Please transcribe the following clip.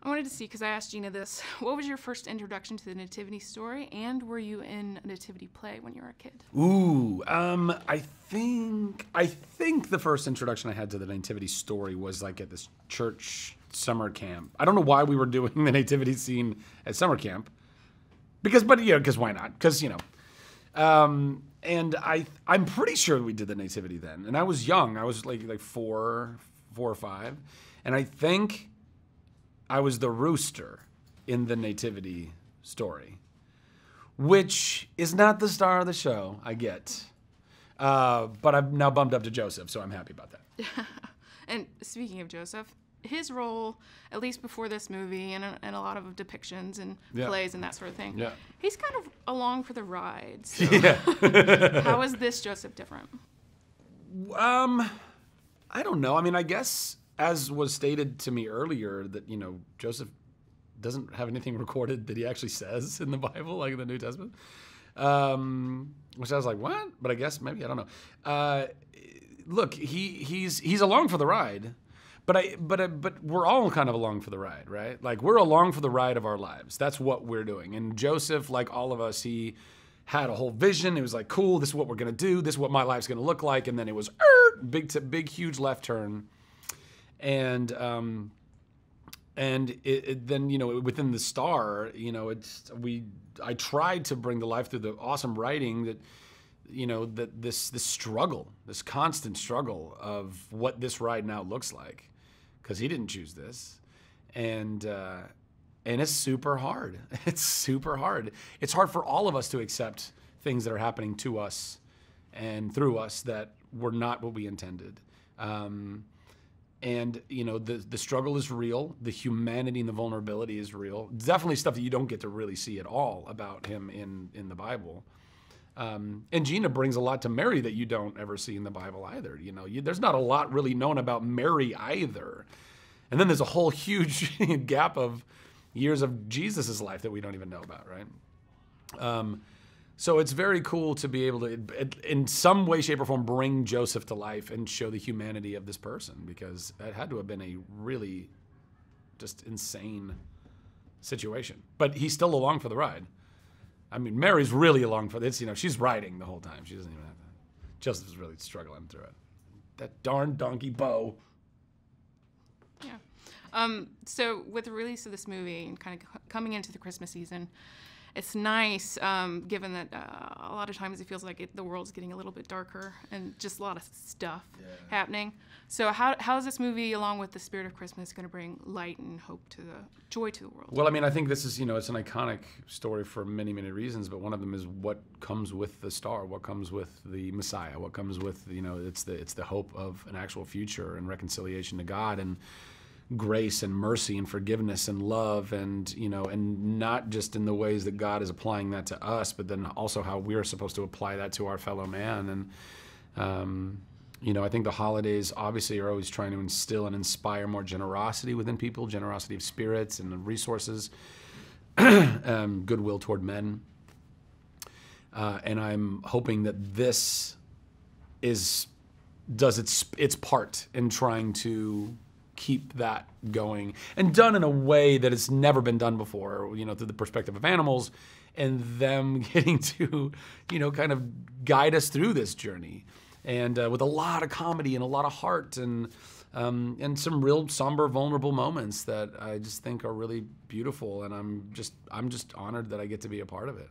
I wanted to see, because I asked Gina this, what was your first introduction to the Nativity story, and were you in a Nativity play when you were a kid? Ooh, I think the first introduction I had to the Nativity story was like at this church summer camp. I don't know why we were doing the Nativity scene at summer camp, because why not? Because and I'm pretty sure we did the Nativity then, and I was young. I was like 4 or 5, and I think I was the rooster in the Nativity story, which is not the star of the show, I get. But I've now bumped up to Joseph, so I'm happy about that. And speaking of Joseph, his role, at least before this movie and a lot of depictions and plays and that sort of thing, he's kind of along for the ride. So how is this Joseph different? I don't know. I mean, I guess, as was stated to me earlier, that, Joseph doesn't have anything recorded that he actually says in the Bible, like in the New Testament. Which I was like, what? But I guess maybe, I don't know. Look, he's along for the ride, but we're all kind of along for the ride, right? Like, we're along for the ride of our lives. That's what we're doing. And Joseph, like all of us, he had a whole vision. It was like, cool, this is what we're gonna do. This is what my life's gonna look like. And then it was big, huge left turn. And then, within the star, I tried to bring to life through the awesome writing that, that this struggle, this constant struggle of what this ride now looks like, because he didn't choose this, and it's super hard. It's super hard. It's hard for all of us to accept things that are happening to us and through us that were not what we intended. And, the struggle is real. The humanity and the vulnerability is real. Definitely stuff that you don't get to really see at all about him in the Bible. And Gina brings a lot to Mary that you don't ever see in the Bible either. There's not a lot really known about Mary either. And then there's a whole huge gap of years of Jesus' life that we don't even know about, right? So it's very cool to be able to, in some way, shape, or form, bring Joseph to life and show the humanity of this person, because that had to have been a really just insane situation. But he's still along for the ride. I mean, Mary's really along for this. She's riding the whole time. She doesn't even have to. Joseph's really struggling through it. That darn donkey Bo. Yeah. So with the release of this movie and kind of coming into the Christmas season, it's nice, given that a lot of times it feels like the world's getting a little bit darker and just a lot of stuff happening. So how is this movie, along with the spirit of Christmas, going to bring light and hope joy to the world? Well, I mean, I think this is, it's an iconic story for many, many reasons, but one of them is what comes with the star, what comes with the Messiah, what comes with, it's the hope of an actual future and reconciliation to God, and grace and mercy and forgiveness and love, and and not just in the ways that God is applying that to us, but then also how we're supposed to apply that to our fellow man. And I think the holidays obviously are always trying to instill and inspire more generosity within people, generosity of spirits and of resources, goodwill toward men. And I'm hoping that this does its part in trying to keep that going, and done in a way that it's never been done before, through the perspective of animals, and them getting to, kind of guide us through this journey, and with a lot of comedy and a lot of heart, and some real somber, vulnerable moments that I just think are really beautiful, and I'm just honored that I get to be a part of it.